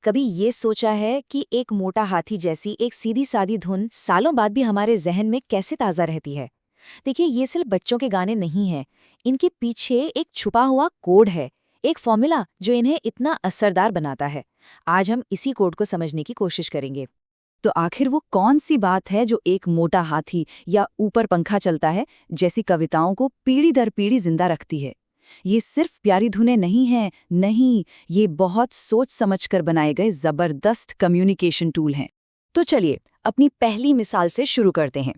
कभी ये सोचा है कि एक मोटा हाथी जैसी एक सीधी सादी धुन सालों बाद भी हमारे जहन में कैसे ताज़ा रहती है? देखिए, ये सिर्फ बच्चों के गाने नहीं हैं। इनके पीछे एक छुपा हुआ कोड है, एक फॉर्मूला जो इन्हें इतना असरदार बनाता है। आज हम इसी कोड को समझने की कोशिश करेंगे। तो आखिर वो कौन सी बात है जो एक मोटा हाथी या ऊपर पंखा चलता है जैसी कविताओं को पीढ़ी दर पीढ़ी जिंदा रखती है? ये सिर्फ प्यारी धुनें नहीं हैं, नहीं, ये बहुत सोच समझकर बनाए गए जबरदस्त कम्युनिकेशन टूल हैं। तो चलिए, अपनी पहली मिसाल से शुरू करते हैं।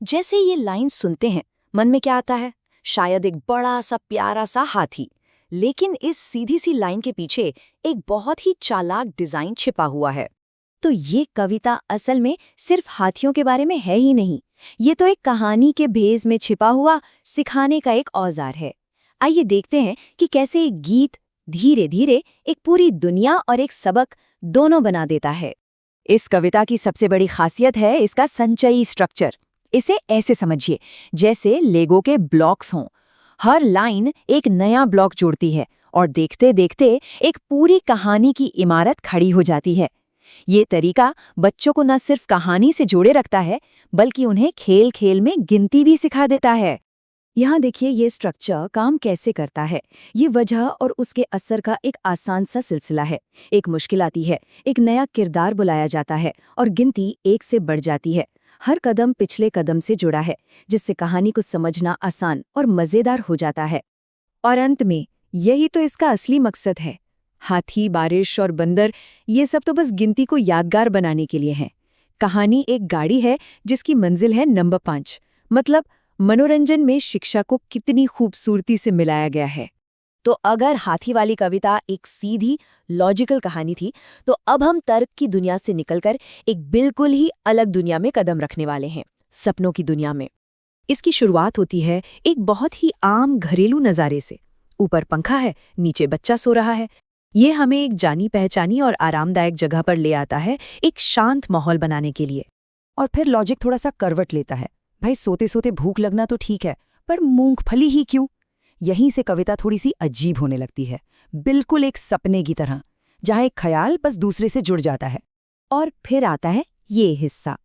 जैसे ये लाइन सुनते हैं, मन में क्या आता है? शायद एक बड़ा सा प्यारा सा हाथी। लेकिन इस सीधी सी लाइन के पीछे एक बहुत ही चालाक डिजाइन छिपा हुआ है। तो ये कविता असल में सिर्फ हाथियों के बारे में है ही नहीं, ये तो एक कहानी के भेस में छिपा हुआ सिखाने का एक औजार है। आइए देखते हैं कि कैसे एक गीत धीरे धीरे एक पूरी दुनिया और एक सबक दोनों बना देता है। इस कविता की सबसे बड़ी खासियत है इसका संचयी स्ट्रक्चर। इसे ऐसे समझिए जैसे लेगो के ब्लॉक्स हों। हर लाइन एक नया ब्लॉक जोड़ती है और देखते देखते एक पूरी कहानी की इमारत खड़ी हो जाती है। ये तरीका बच्चों को न सिर्फ कहानी से जोड़े रखता है, बल्कि उन्हें खेल खेल में गिनती भी सिखा देता है। यहाँ देखिए ये स्ट्रक्चर काम कैसे करता है। ये वजह और उसके असर का एक आसान सा सिलसिला है। एक मुश्किल आती है, एक नया किरदार बुलाया जाता है और गिनती एक से बढ़ जाती है। हर कदम पिछले कदम से जुड़ा है, जिससे कहानी को समझना आसान और मज़ेदार हो जाता है। और अंत में यही तो इसका असली मकसद है। हाथी, बारिश और बंदर, ये सब तो बस गिनती को यादगार बनाने के लिए हैं। कहानी एक गाड़ी है जिसकी मंजिल है नंबर 5। मतलब मनोरंजन में शिक्षा को कितनी खूबसूरती से मिलाया गया है। तो अगर हाथी वाली कविता एक सीधी लॉजिकल कहानी थी, तो अब हम तर्क की दुनिया से निकलकर एक बिल्कुल ही अलग दुनिया में कदम रखने वाले हैं, सपनों की दुनिया में। इसकी शुरुआत होती है एक बहुत ही आम घरेलू नज़ारे से। ऊपर पंखा है, नीचे बच्चा सो रहा है। ये हमें एक जानी पहचानी और आरामदायक जगह पर ले आता है, एक शांत माहौल बनाने के लिए। और फिर लॉजिक थोड़ा सा करवट लेता है। भाई सोते सोते भूख लगना तो ठीक है, पर मूंगफली ही क्यों? यहीं से कविता थोड़ी सी अजीब होने लगती है, बिल्कुल एक सपने की तरह, जहाँ एक ख्याल बस दूसरे से जुड़ जाता है। और फिर आता है ये हिस्सा,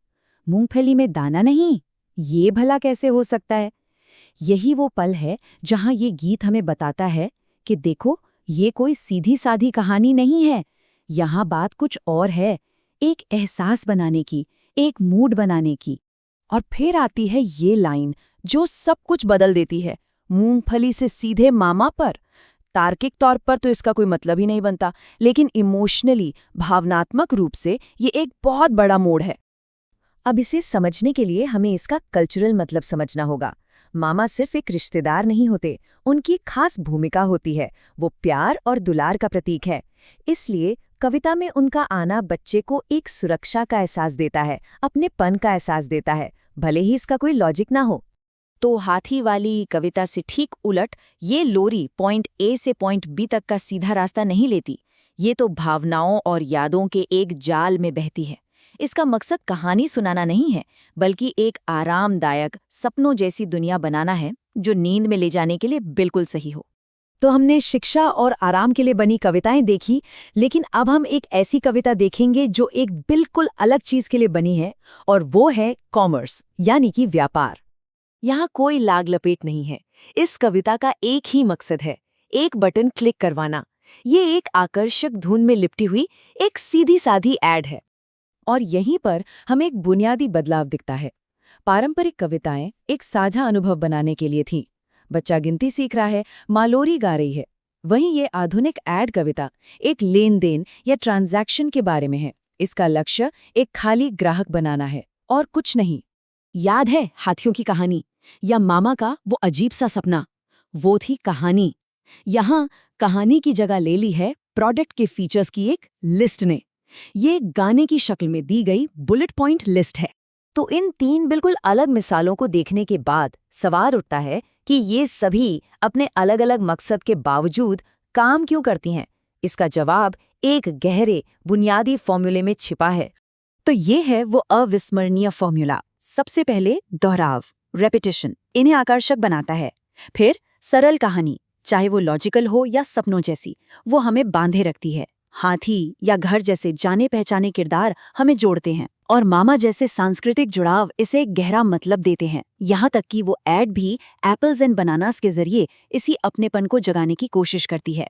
मूंगफली में दाना नहीं, ये भला कैसे हो सकता है? यही वो पल है जहाँ ये गीत हमें बताता है कि देखो, ये कोई सीधी साधी कहानी नहीं है, यहाँ बात कुछ और है, एक एहसास बनाने की, एक मूड बनाने की। और फिर आती है ये लाइन जो सब कुछ बदल देती है, मूंगफली से सीधे मामा पर। तार्किक तौर पर तो इसका कोई मतलब ही नहीं बनता, लेकिन इमोशनली, भावनात्मक रूप से ये एक बहुत बड़ा मोड़ है। अब इसे समझने के लिए हमें इसका कल्चरल मतलब समझना होगा। मामा सिर्फ एक रिश्तेदार नहीं होते, उनकी एक खास भूमिका होती है। वो प्यार और दुलार का प्रतीक है। इसलिए कविता में उनका आना बच्चे को एक सुरक्षा का एहसास देता है, अपनेपन का एहसास देता है, भले ही इसका कोई लॉजिक ना हो। तो हाथी वाली कविता से ठीक उलट ये लोरी पॉइंट ए से पॉइंट बी तक का सीधा रास्ता नहीं लेती। ये तो भावनाओं और यादों के एक जाल में बहती है। इसका मकसद कहानी सुनाना नहीं है, बल्कि एक आरामदायक सपनों जैसी दुनिया बनाना है, जो नींद में ले जाने के लिए बिल्कुल सही हो। तो हमने शिक्षा और आराम के लिए बनी कविताएं देखी, लेकिन अब हम एक ऐसी कविता देखेंगे जो एक बिल्कुल अलग चीज के लिए बनी है, और वो है कॉमर्स, यानी कि व्यापार। यहाँ कोई लाग लपेट नहीं है। इस कविता का एक ही मकसद है, एक बटन क्लिक करवाना। ये एक आकर्षक धुन में लिपटी हुई एक सीधी साधी ऐड है। और यहीं पर हमें एक बुनियादी बदलाव दिखता है। पारंपरिक कविताएं एक साझा अनुभव बनाने के लिए थीं। बच्चा गिनती सीख रहा है, माँ लोरी गा रही है। वहीं ये आधुनिक ऐड कविता एक लेन देन या ट्रांजैक्शन के बारे में है। इसका लक्ष्य एक खाली ग्राहक बनाना है और कुछ नहीं। याद है हाथियों की कहानी या मामा का वो अजीब सा सपना? वो थी कहानी। यहाँ कहानी की जगह ले ली है प्रोडक्ट के फीचर्स की एक लिस्ट ने। ये गाने की शक्ल में दी गई बुलेट पॉइंट लिस्ट है। तो इन 3 बिल्कुल अलग मिसालों को देखने के बाद सवाल उठता है कि ये सभी अपने अलग अलग मकसद के बावजूद काम क्यों करती हैं? इसका जवाब एक गहरे बुनियादी फॉर्मूले में छिपा है। तो ये है वो अविस्मरणीय फॉर्मूला। सबसे पहले दोहराव, रेपिटेशन, इन्हें आकर्षक बनाता है। फिर सरल कहानी, चाहे वो लॉजिकल हो या सपनों जैसी, वो हमें बांधे रखती है। हाथी या घर जैसे जाने पहचाने किरदार हमें जोड़ते हैं, और मामा जैसे सांस्कृतिक जुड़ाव इसे एक गहरा मतलब देते हैं। यहाँ तक कि वो ऐड भी एप्पल्स एंड बनानास के जरिए इसी अपनेपन को जगाने की कोशिश करती है।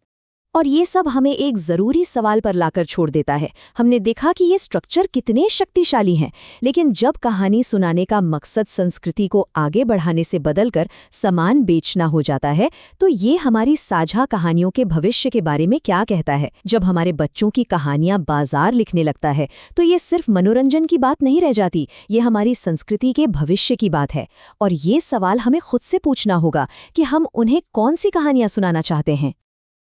और ये सब हमें एक ज़रूरी सवाल पर लाकर छोड़ देता है। हमने देखा कि ये स्ट्रक्चर कितने शक्तिशाली हैं, लेकिन जब कहानी सुनाने का मकसद संस्कृति को आगे बढ़ाने से बदलकर सामान बेचना हो जाता है, तो ये हमारी साझा कहानियों के भविष्य के बारे में क्या कहता है? जब हमारे बच्चों की कहानियां बाजार लिखने लगता है, तो ये सिर्फ मनोरंजन की बात नहीं रह जाती, ये हमारी संस्कृति के भविष्य की बात है। और ये सवाल हमें खुद से पूछना होगा कि हम उन्हें कौन सी कहानियां सुनाना चाहते हैं।